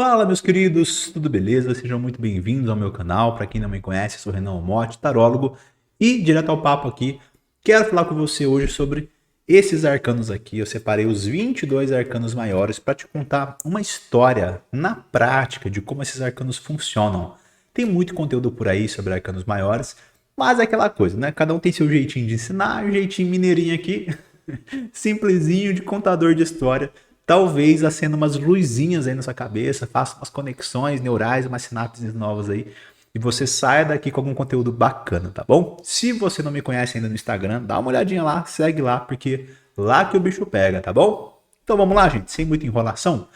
Fala, meus queridos, tudo beleza? Sejam muito bem-vindos ao meu canal. Para quem não me conhece, eu sou Renan Omote, tarólogo, e direto ao papo aqui, quero falar com você hoje sobre esses arcanos aqui. Eu separei os 22 arcanos maiores para te contar uma história na prática de como esses arcanos funcionam. Tem muito conteúdo por aí sobre arcanos maiores, mas é aquela coisa, né? Cada um tem seu jeitinho de ensinar, um jeitinho mineirinho aqui, simplesinho de contador de história. Talvez acenda umas luzinhas aí na sua cabeça, faça umas conexões neurais, umas sinapses novas aí. E você saia daqui com algum conteúdo bacana, tá bom? Se você não me conhece ainda no Instagram, dá uma olhadinha lá, segue lá, porque lá que o bicho pega, tá bom? Então vamos lá, gente, sem muita enrolação.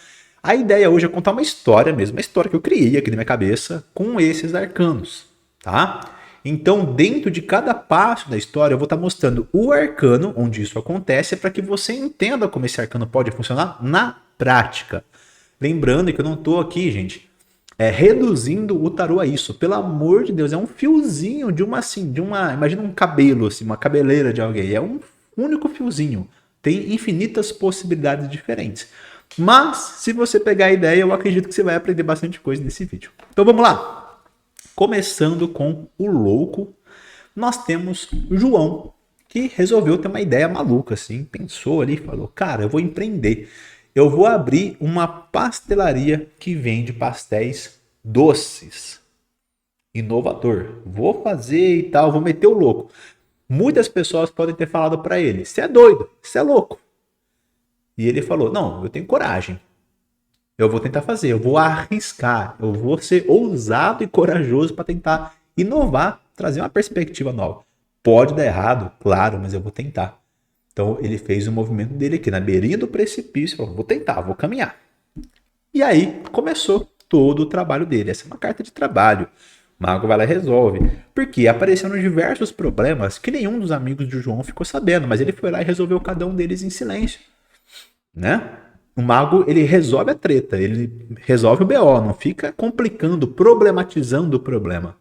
A ideia hoje é contar uma história mesmo, uma história que eu criei aqui na minha cabeça com esses arcanos, tá? Então, dentro de cada passo da história, eu vou estar mostrando o arcano onde isso acontece para que você entenda como esse arcano pode funcionar na prática. Lembrando que eu não estou aqui, gente, reduzindo o tarô a isso. Pelo amor de Deus, é um fiozinho imagina um cabelo, assim, uma cabeleira de alguém. É um único fiozinho. Tem infinitas possibilidades diferentes. Mas, se você pegar a ideia, eu acredito que você vai aprender bastante coisa nesse vídeo. Então vamos lá! Começando com o louco, nós temos João, que resolveu ter uma ideia maluca, assim, pensou ali e falou, cara, eu vou empreender, eu vou abrir uma pastelaria que vende pastéis doces, inovador, vou fazer e tal, vou meter o louco. Muitas pessoas podem ter falado para ele, você é doido, você é louco. E ele falou, não, eu tenho coragem. Eu vou tentar fazer, eu vou arriscar, eu vou ser ousado e corajoso para tentar inovar, trazer uma perspectiva nova. Pode dar errado, claro, mas eu vou tentar. Então ele fez o movimento dele aqui na beirinha do precipício, falou, vou tentar, vou caminhar. E aí começou todo o trabalho dele. Essa é uma carta de trabalho. O mago vai lá e resolve. Porque apareceram diversos problemas que nenhum dos amigos de João ficou sabendo, mas ele foi lá e resolveu cada um deles em silêncio, né? O mago, ele resolve a treta, ele resolve o BO, não fica complicando, problematizando o problema.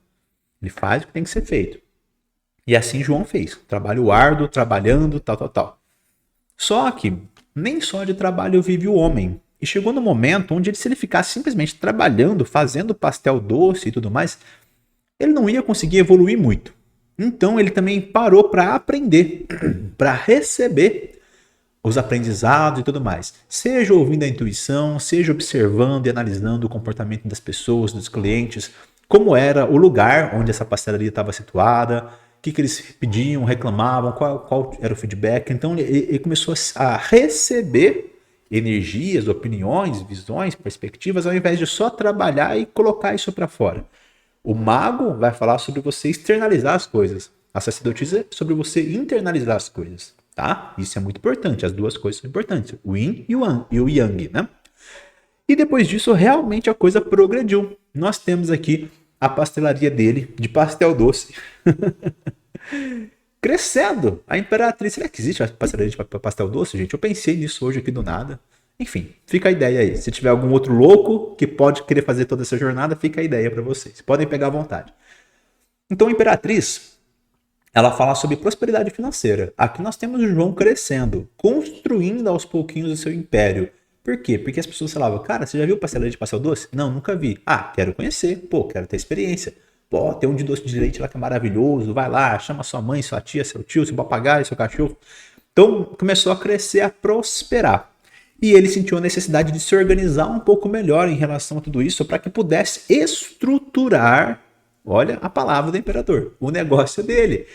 Ele faz o que tem que ser feito. E assim João fez. Trabalho árduo, trabalhando, tal. Só que nem só de trabalho vive o homem. E chegou no momento onde, se ele ficasse simplesmente trabalhando, fazendo pastel doce e tudo mais, ele não ia conseguir evoluir muito. Então ele também parou para aprender, para receber os aprendizados e tudo mais. Seja ouvindo a intuição, seja observando e analisando o comportamento das pessoas, dos clientes, como era o lugar onde essa pastelaria estava situada, o que eles pediam, reclamavam, qual era o feedback. Então ele começou a receber energias, opiniões, visões, perspectivas, ao invés de só trabalhar e colocar isso para fora. O mago vai falar sobre você externalizar as coisas. A sacerdotisa é sobre você internalizar as coisas. Tá? Isso é muito importante, as duas coisas são importantes, o yin e o yang, né? E depois disso, realmente a coisa progrediu. Nós temos aqui a pastelaria dele, de pastel doce, crescendo. A Imperatriz, será que existe a pastelaria de pastel doce, gente? Eu pensei nisso hoje aqui do nada. Enfim, fica a ideia aí. Se tiver algum outro louco que pode querer fazer toda essa jornada, fica a ideia para vocês. Podem pegar à vontade. Então, a Imperatriz, ela fala sobre prosperidade financeira. Aqui nós temos o João crescendo, construindo aos pouquinhos o seu império. Por quê? Porque as pessoas falavam, cara, você já viu pastelaria de pastel doce? Não, nunca vi. Ah, quero conhecer. Pô, quero ter experiência. Pô, tem um de doce de leite lá que é maravilhoso. Vai lá, chama sua mãe, sua tia, seu tio, seu papagaio, seu cachorro. Então, começou a crescer, a prosperar. E ele sentiu a necessidade de se organizar um pouco melhor em relação a tudo isso para que pudesse estruturar, olha a palavra do imperador, o negócio dele.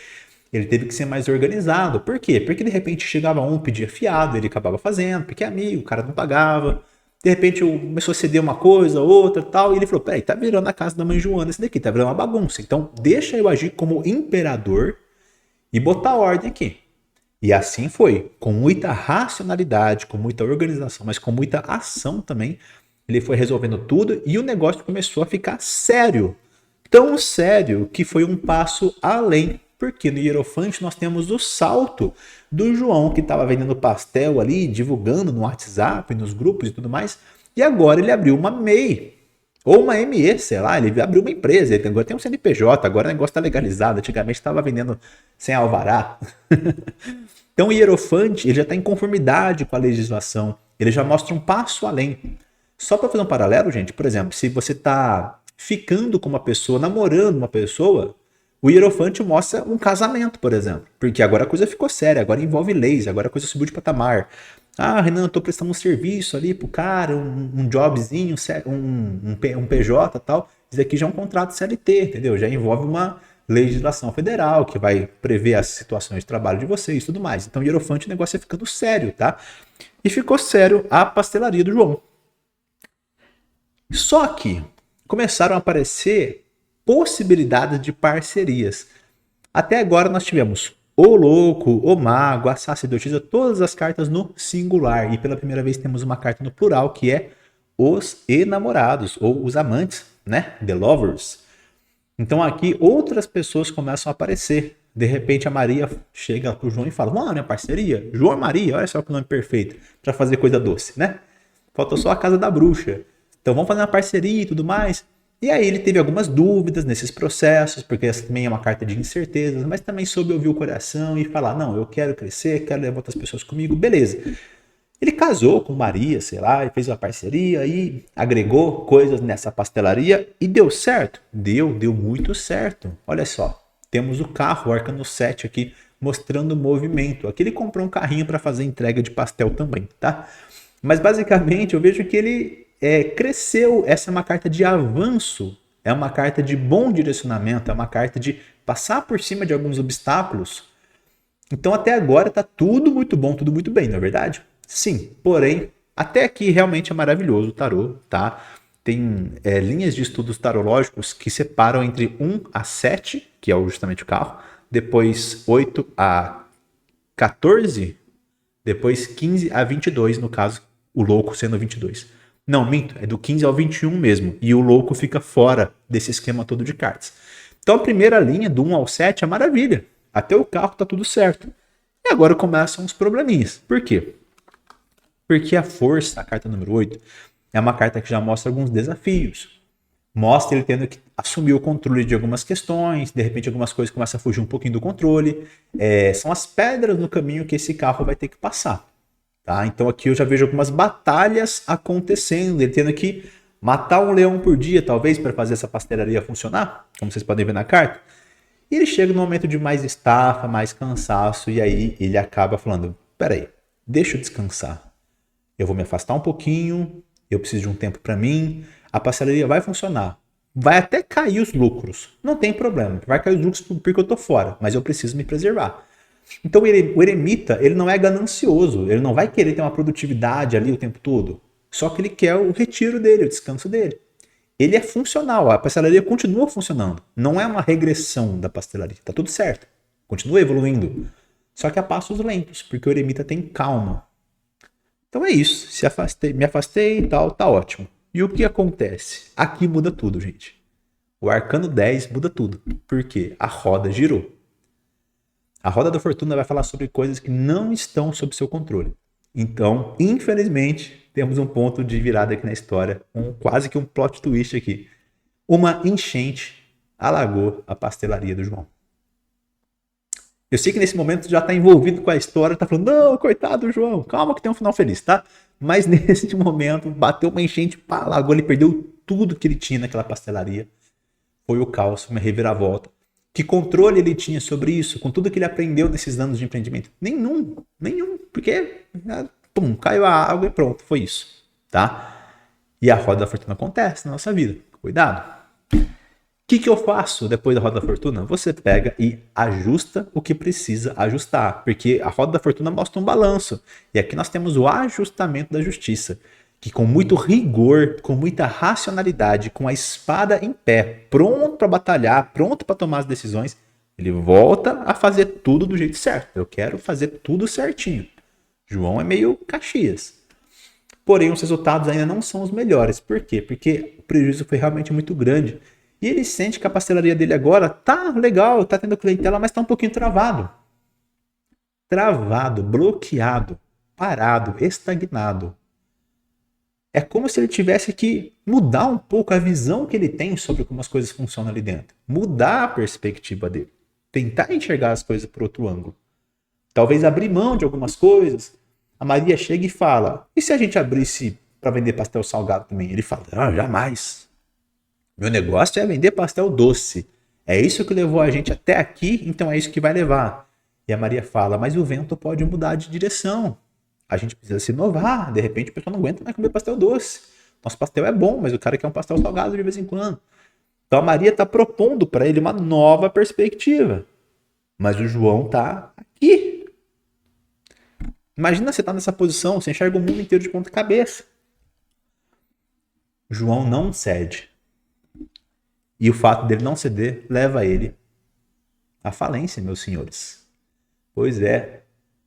Ele teve que ser mais organizado. Por quê? Porque de repente chegava um, pedia fiado, ele acabava fazendo, porque é amigo, o cara não pagava. De repente começou a ceder uma coisa, outra tal, e ele falou, peraí, tá virando a casa da mãe Joana esse daqui, tá virando uma bagunça. Então deixa eu agir como imperador e botar ordem aqui. E assim foi, com muita racionalidade, com muita organização, mas com muita ação também. Ele foi resolvendo tudo e o negócio começou a ficar sério. Tão sério que foi um passo além. Porque no Hierofante nós temos o salto do João, que estava vendendo pastel ali, divulgando no WhatsApp, nos grupos e tudo mais. E agora ele abriu uma MEI, ou uma ME, sei lá, ele abriu uma empresa, ele agora tem um CNPJ, agora o negócio está legalizado. Antigamente estava vendendo sem alvará. Então o Hierofante ele já está em conformidade com a legislação, ele já mostra um passo além. Só para fazer um paralelo, gente, por exemplo, se você tá ficando com uma pessoa, namorando uma pessoa, o Hierofante mostra um casamento, por exemplo. Porque agora a coisa ficou séria, agora envolve leis, agora a coisa subiu de patamar. Ah, Renan, eu tô prestando um serviço ali pro cara, um jobzinho, um PJ e tal. Isso aqui já é um contrato CLT, entendeu? Já envolve uma legislação federal que vai prever as situações de trabalho de vocês e tudo mais. Então, Hierofante, o negócio é ficando sério, tá? E ficou sério a pastelaria do João. Só que começaram a aparecer possibilidades de parcerias. Até agora nós tivemos o louco, o mago, a sacerdotisa, todas as cartas no singular. E pela primeira vez temos uma carta no plural, que é os enamorados, ou os amantes, né? The lovers. Então aqui outras pessoas começam a aparecer. De repente a Maria chega pro João e fala: "Mano, minha parceria, João e Maria, olha só que nome perfeito para fazer coisa doce, né? Faltou só a casa da bruxa. Então vamos fazer uma parceria e tudo mais." E aí ele teve algumas dúvidas nesses processos, porque essa também é uma carta de incertezas, mas também soube ouvir o coração e falar: "Não, eu quero crescer, quero levar outras pessoas comigo." Beleza. Ele casou com Maria, sei lá, e fez uma parceria e agregou coisas nessa pastelaria e deu certo? Deu muito certo. Olha só, temos o carro, o Arcano 7 aqui, mostrando o movimento. Aqui ele comprou um carrinho para fazer entrega de pastel também, tá? Mas basicamente eu vejo que ele cresceu. Essa é uma carta de avanço, é uma carta de bom direcionamento, é uma carta de passar por cima de alguns obstáculos. Então até agora tá tudo muito bom, tudo muito bem, não é verdade? Sim, porém, até aqui realmente é maravilhoso o tarô, tá? Tem linhas de estudos tarológicos que separam entre 1 a 7, que é justamente o carro, depois 8 a 14, depois 15 a 22, no caso, o louco sendo 22. Não, minto, é do 15 ao 21 mesmo, e o louco fica fora desse esquema todo de cartas. Então a primeira linha, do 1 ao 7, é maravilha. Até o carro tá tudo certo. E agora começam os probleminhas. Por quê? Porque a força, a carta número 8, é uma carta que já mostra alguns desafios. Mostra ele tendo que assumir o controle de algumas questões, de repente algumas coisas começam a fugir um pouquinho do controle. São as pedras no caminho que esse carro vai ter que passar. Tá? Então aqui eu já vejo algumas batalhas acontecendo, ele tendo que matar um leão por dia, talvez, para fazer essa pastelaria funcionar, como vocês podem ver na carta. E ele chega num momento de mais estafa, mais cansaço, e aí ele acaba falando: "Peraí, deixa eu descansar. Eu vou me afastar um pouquinho, eu preciso de um tempo para mim, a pastelaria vai funcionar. Vai até cair os lucros, não tem problema, vai cair os lucros porque eu tô fora, mas eu preciso me preservar." Então o eremita, ele não é ganancioso, ele não vai querer ter uma produtividade ali o tempo todo, só que ele quer o retiro dele, o descanso dele. Ele é funcional, a pastelaria continua funcionando, não é uma regressão da pastelaria, tá tudo certo, continua evoluindo, só que a passos lentos, porque o eremita tem calma. Então é isso, me afastei e tal, tá ótimo. E o que acontece? Aqui muda tudo, gente. O Arcano 10 muda tudo. Por quê? A roda girou. A roda da fortuna vai falar sobre coisas que não estão sob seu controle. Então, infelizmente, temos um ponto de virada aqui na história, quase que um plot twist aqui. Uma enchente alagou a pastelaria do João. Eu sei que nesse momento já está envolvido com a história, está falando: "Não, coitado do João, calma que tem um final feliz, tá?" Mas nesse momento, bateu uma enchente, pá, alagou, ele perdeu tudo que ele tinha naquela pastelaria. Foi o caos, uma reviravolta. Que controle ele tinha sobre isso, com tudo que ele aprendeu nesses anos de empreendimento? Nenhum, porque pum, caiu a água e pronto, foi isso, tá? E a roda da fortuna acontece na nossa vida, cuidado. O que eu faço depois da roda da fortuna? Você pega e ajusta o que precisa ajustar, porque a roda da fortuna mostra um balanço, e aqui nós temos o ajustamento da justiça, que com muito rigor, com muita racionalidade, com a espada em pé, pronto para batalhar, pronto para tomar as decisões, ele volta a fazer tudo do jeito certo. Eu quero fazer tudo certinho. João é meio Caxias. Porém, os resultados ainda não são os melhores. Por quê? Porque o prejuízo foi realmente muito grande. E ele sente que a pastelaria dele agora tá legal, tá tendo clientela, mas tá um pouquinho travado. Travado, bloqueado, parado, estagnado. É como se ele tivesse que mudar um pouco a visão que ele tem sobre como as coisas funcionam ali dentro. Mudar a perspectiva dele. Tentar enxergar as coisas por outro ângulo. Talvez abrir mão de algumas coisas. A Maria chega e fala: "E se a gente abrisse para vender pastel salgado também. Ele fala, jamais. Meu negócio é vender pastel doce. É isso que levou a gente até aqui, então é isso que vai levar. E a Maria fala, mas o vento pode mudar de direção. A gente precisa se inovar. De repente, o pessoal não aguenta mais comer pastel doce. Nosso pastel é bom, mas o cara quer um pastel salgado de vez em quando. Então a Maria está propondo para ele uma nova perspectiva. Mas o João está aqui. Imagina você estar nessa posição, você enxerga o mundo inteiro de ponta cabeça. O João não cede. E o fato dele não ceder leva ele à falência, meus senhores. Pois é,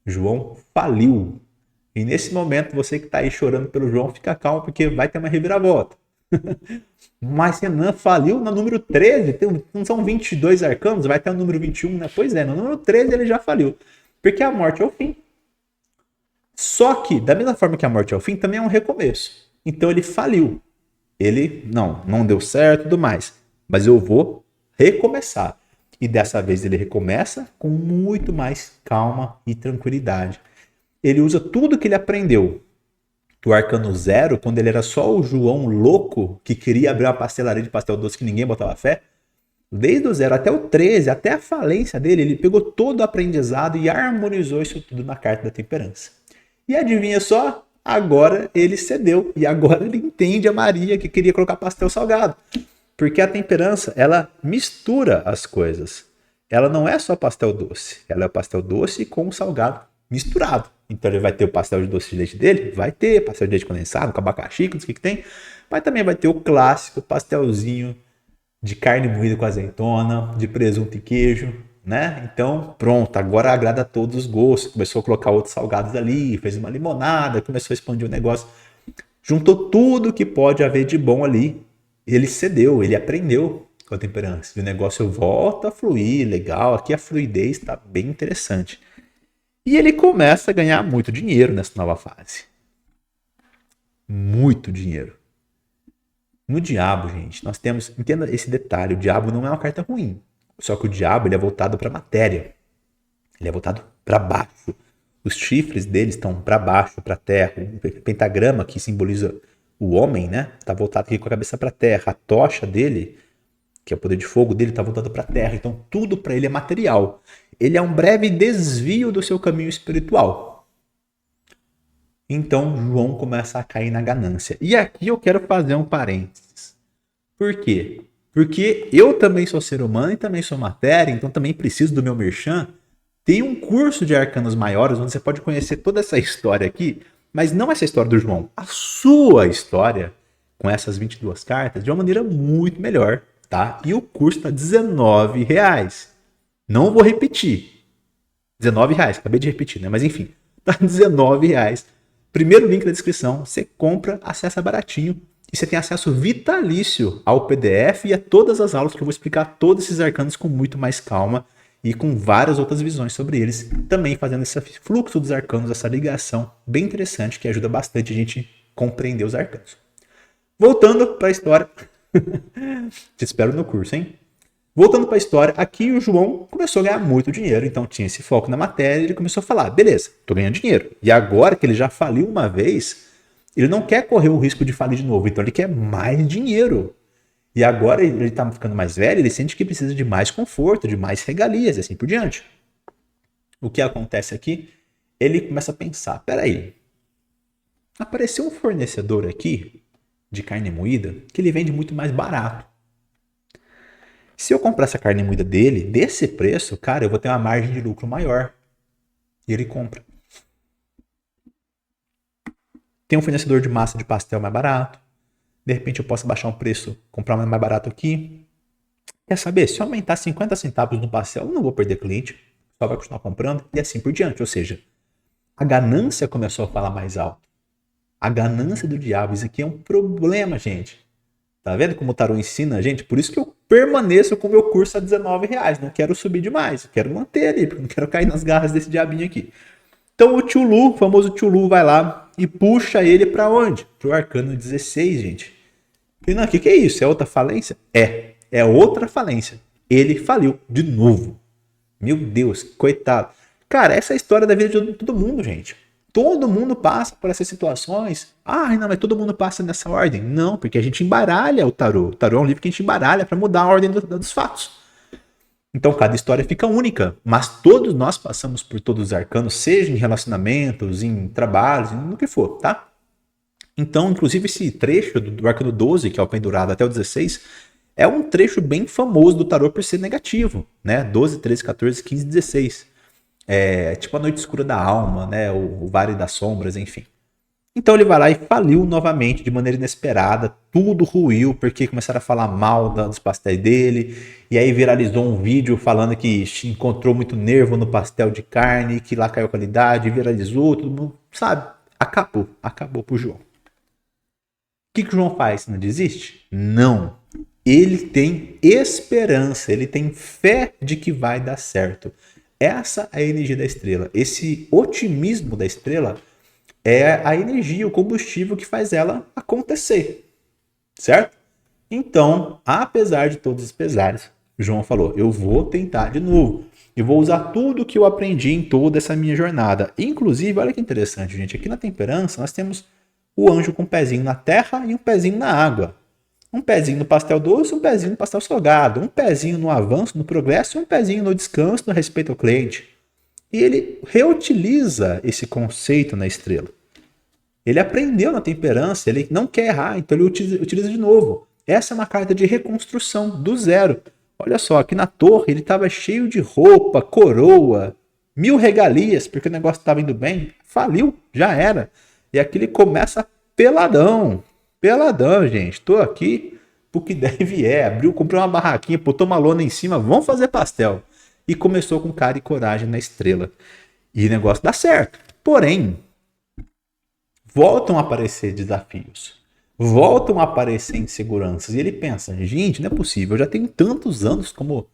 João faliu. E nesse momento, você que está aí chorando pelo João, fica calmo, porque vai ter uma reviravolta. Mas Renan faliu no número 13, não são 22 arcanos, vai ter o número 21, né? Pois é, no número 13 ele já faliu. Porque a morte é o fim. Só que, da mesma forma que a morte é o fim, também é um recomeço. Então ele faliu. Ele, não deu certo e tudo mais. Mas eu vou recomeçar. E dessa vez ele recomeça com muito mais calma e tranquilidade. Ele usa tudo que ele aprendeu do Arcano Zero, quando ele era só o João louco, que queria abrir uma pastelaria de pastel doce que ninguém botava fé. Desde o 0 até o 13, até a falência dele, ele pegou todo o aprendizado e harmonizou isso tudo na Carta da Temperança. E adivinha só? Agora ele cedeu. E agora ele entende a Maria que queria colocar pastel salgado. Porque a temperança, ela mistura as coisas. Ela não é só pastel doce. Ela é o pastel doce com o salgado misturado. Então ele vai ter o pastel de doce de leite dele? Vai ter. Pastel de leite condensado, com abacaxi, com o que tem. Mas também vai ter o clássico pastelzinho de carne moída com azeitona, de presunto e queijo, né? Então, pronto, agora agrada a todos os gostos. Começou a colocar outros salgados ali, fez uma limonada, começou a expandir o negócio. Juntou tudo que pode haver de bom ali. Ele cedeu, ele aprendeu com a temperança. E o negócio volta a fluir, legal. Aqui a fluidez está bem interessante. E ele começa a ganhar muito dinheiro nessa nova fase. Muito dinheiro. No diabo, gente, nós temos... Entenda esse detalhe, o diabo não é uma carta ruim. Só que o diabo ele é voltado para a matéria. Ele é voltado para baixo. Os chifres dele estão para baixo, para a terra. O pentagrama que simboliza o homem, né? Está voltado aqui com a cabeça para a terra. A tocha dele, que é o poder de fogo dele, está voltado para a terra. Então tudo para ele é material. Ele é um breve desvio do seu caminho espiritual. Então João começa a cair na ganância. E aqui eu quero fazer um parênteses. Por quê? Porque eu também sou ser humano e também sou matéria, então também preciso do meu merchan. Tem um curso de arcanos maiores onde você pode conhecer toda essa história aqui, mas não essa história do João, a sua história com essas 22 cartas de uma maneira muito melhor, tá? E o curso está R$19. Não vou repetir. R$19, acabei de repetir, né? Mas enfim, tá R$19. Primeiro link na descrição, você compra, acessa baratinho. E você tem acesso vitalício ao PDF e a todas as aulas que eu vou explicar todos esses arcanos com muito mais calma e com várias outras visões sobre eles, também fazendo esse fluxo dos arcanos, essa ligação bem interessante que ajuda bastante a gente compreender os arcanos. Voltando para a história, te espero no curso, hein? Voltando para a história, aqui o João começou a ganhar muito dinheiro, então tinha esse foco na matéria e ele começou a falar, beleza, tô ganhando dinheiro. E agora que ele já faliu uma vez, ele não quer correr o risco de falir de novo, então ele quer mais dinheiro. E agora ele está ficando mais velho, ele sente que precisa de mais conforto, de mais regalias e assim por diante. O que acontece aqui? Ele começa a pensar, peraí, apareceu um fornecedor aqui de carne moída que ele vende muito mais barato. Se eu comprar essa carne moída dele, desse preço, cara, eu vou ter uma margem de lucro maior. E ele compra. Tem um fornecedor de massa de pastel mais barato. De repente eu posso baixar um preço, comprar um mais barato aqui. Quer saber? Se eu aumentar 50 centavos no pastel, eu não vou perder cliente. Só vai continuar comprando e assim por diante. Ou seja, a ganância começou a falar mais alto. A ganância do diabo. Isso aqui é um problema, gente. Tá vendo como o tarô ensina a gente? Por isso que eu permaneço com o meu curso a R$19. Não quero subir demais. Quero manter ali, porque não quero cair nas garras desse diabinho aqui. Então o tio Lu, o famoso tio Lu, vai lá e puxa ele pra onde? Pro arcano 16, gente. E não, o que é isso? É outra falência? É outra falência. Ele faliu de novo. Meu Deus, coitado. Cara, essa é a história da vida de todo mundo, gente. Todo mundo passa por essas situações. Ah, não, mas todo mundo passa nessa ordem. Não, porque a gente embaralha o tarô. O tarô é um livro que a gente embaralha para mudar a ordem dos fatos. Então cada história fica única, mas todos nós passamos por todos os arcanos, seja em relacionamentos, em trabalhos, no que for, tá? Então, inclusive esse trecho do arcano 12, que é o pendurado até o 16, é um trecho bem famoso do tarô por ser negativo, né? 12, 13, 14, 15, 16. É tipo a noite escura da alma, né? O vale das sombras, enfim. Então ele vai lá e faliu novamente de maneira inesperada, tudo ruiu porque começaram a falar mal dos pastéis dele, e aí viralizou um vídeo falando que encontrou muito nervo no pastel de carne, que lá caiu a qualidade, viralizou, todo mundo, sabe? Acabou pro João. O que o João faz? Não desiste? Não. Ele tem esperança, ele tem fé de que vai dar certo. Essa é a energia da estrela. Esse otimismo da estrela é a energia, o combustível que faz ela acontecer, certo? Então, apesar de todos os pesares, João falou, eu vou tentar de novo. Eu vou usar tudo que eu aprendi em toda essa minha jornada. Inclusive, olha que interessante, gente. Aqui na temperança, nós temos o anjo com um pezinho na terra e um pezinho na água. Um pezinho no pastel doce, um pezinho no pastel salgado. Um pezinho no avanço, no progresso, um pezinho no descanso, no respeito ao cliente. E ele reutiliza esse conceito na estrela. Ele aprendeu na temperança, ele não quer errar, então ele utiliza de novo. Essa é uma carta de reconstrução do zero. Olha só, aqui na torre ele estava cheio de roupa, coroa, 1000 regalias, porque o negócio estava indo bem. Faliu, já era. E aqui ele começa peladão. Peladão, gente. Estou aqui porque deve abriu, comprou uma barraquinha, botou uma lona em cima, vamos fazer pastel. E começou com cara e coragem na estrela. E o negócio dá certo. Porém, voltam a aparecer desafios. Voltam a aparecer inseguranças. E ele pensa, gente, não é possível. Eu já tenho tantos anos como,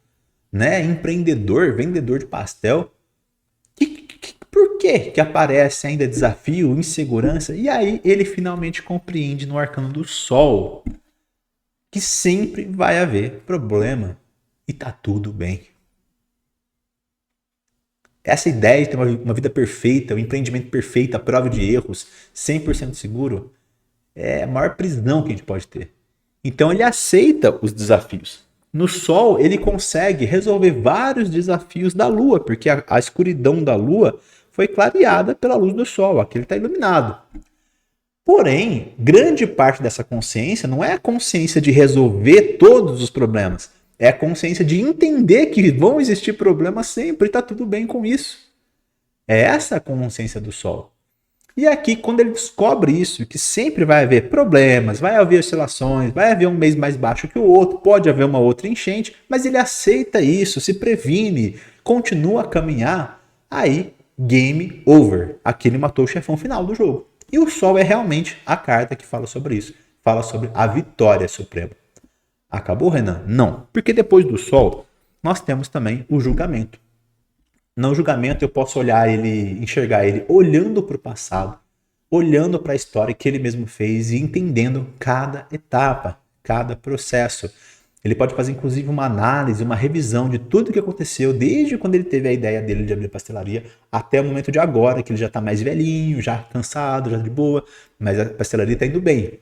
né, empreendedor, vendedor de pastel. Por que aparece ainda desafio, insegurança? E aí ele finalmente compreende no arcano do Sol que sempre vai haver problema e tá tudo bem. Essa ideia de ter uma vida perfeita, um empreendimento perfeito, a prova de erros, 100% seguro, é a maior prisão que a gente pode ter. Então ele aceita os desafios. No Sol, ele consegue resolver vários desafios da Lua, porque a escuridão da Lua foi clareada pela luz do Sol, aqui ele está iluminado. Porém, grande parte dessa consciência não é a consciência de resolver todos os problemas, é a consciência de entender que vão existir problemas sempre e está tudo bem com isso. É essa a consciência do Sol. E aqui, quando ele descobre isso, que sempre vai haver problemas, vai haver oscilações, vai haver um mês mais baixo que o outro, pode haver uma outra enchente, mas ele aceita isso, se previne, continua a caminhar, aí game over. Aqui ele matou o chefão final do jogo. E o Sol é realmente a carta que fala sobre isso. Fala sobre a vitória suprema. Acabou, Renan? Não. Porque depois do Sol, nós temos também o julgamento. No julgamento eu posso olhar ele, enxergar ele olhando para o passado, olhando para a história que ele mesmo fez e entendendo cada etapa, cada processo. Ele pode fazer inclusive uma análise, uma revisão de tudo que aconteceu desde quando ele teve a ideia dele de abrir a pastelaria até o momento de agora, que ele já está mais velhinho, já cansado, já de boa, mas a pastelaria está indo bem.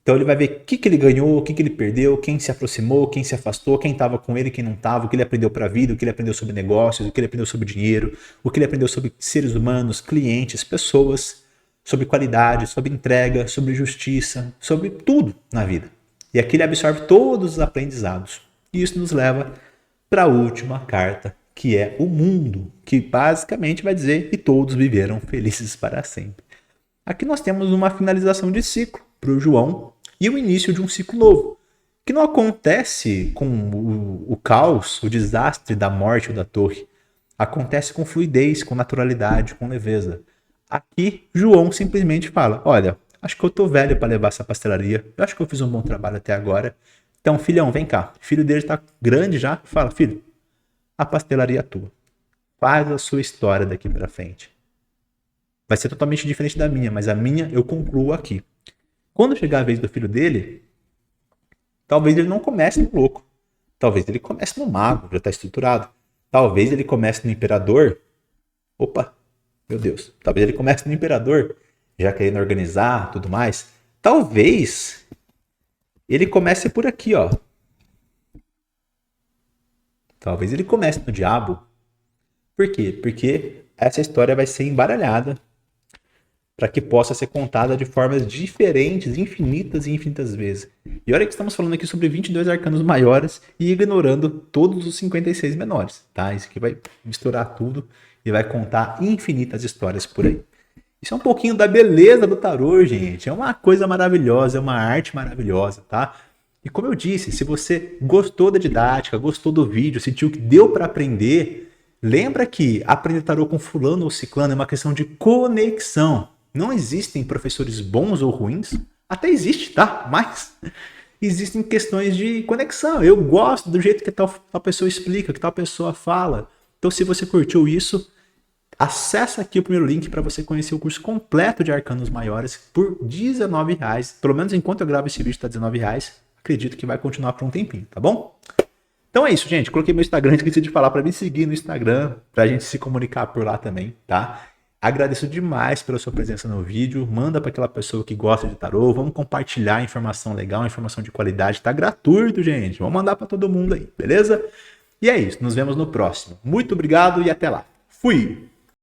Então ele vai ver o que ele ganhou, o que ele perdeu, quem se aproximou, quem se afastou, quem estava com ele, quem não estava, o que ele aprendeu para a vida, o que ele aprendeu sobre negócios, o que ele aprendeu sobre dinheiro, o que ele aprendeu sobre seres humanos, clientes, pessoas, sobre qualidade, sobre entrega, sobre justiça, sobre tudo na vida. E aqui ele absorve todos os aprendizados. E isso nos leva para a última carta, que é o mundo, que basicamente vai dizer que todos viveram felizes para sempre. Aqui nós temos uma finalização de ciclo para o João e o início de um ciclo novo, que não acontece com o caos, o desastre da morte ou da torre. Acontece com fluidez, com naturalidade, com leveza. Aqui, João simplesmente fala, olha, acho que eu tô velho para levar essa pastelaria, eu acho que eu fiz um bom trabalho até agora, então filhão, vem cá. O filho dele tá grande já, fala, filho, a pastelaria é tua. Faz a sua história daqui para frente. Vai ser totalmente diferente da minha, mas a minha eu concluo aqui. Quando chegar a vez do filho dele, talvez ele não comece no louco. Talvez ele comece no mago, já está estruturado. Talvez ele comece no imperador. Opa, Meu Deus. Talvez ele comece no Imperador, já querendo organizar, tudo mais. Talvez ele comece por aqui, ó. Talvez ele comece no Diabo. Por quê? Porque essa história vai ser embaralhada para que possa ser contada de formas diferentes, infinitas e infinitas vezes. E olha que estamos falando aqui sobre 22 arcanos maiores e ignorando todos os 56 menores, tá? Isso aqui vai misturar tudo e vai contar infinitas histórias por aí. Isso é um pouquinho da beleza do tarô, gente. É uma coisa maravilhosa, é uma arte maravilhosa, tá? E como eu disse, se você gostou da didática, gostou do vídeo, sentiu que deu para aprender, lembra que aprender tarô com fulano ou ciclano é uma questão de conexão. Não existem professores bons ou ruins. Até existe, tá? Mas existem questões de conexão. Eu gosto do jeito que tal pessoa explica, que tal pessoa fala. Então, se você curtiu isso, acessa aqui o primeiro link para você conhecer o curso completo de arcanos maiores por R$19. Pelo menos enquanto eu gravo esse vídeo está R$19. Acredito que vai continuar por um tempinho, tá bom? Então é isso, gente. Coloquei meu Instagram, esqueci de falar para me seguir no Instagram, para a gente se comunicar por lá também, tá? Agradeço demais pela sua presença no vídeo. Manda para aquela pessoa que gosta de tarô. Vamos compartilhar informação legal, informação de qualidade. Tá gratuito, gente. Vamos mandar para todo mundo aí, beleza? E é isso. Nos vemos no próximo. Muito obrigado e até lá. Fui!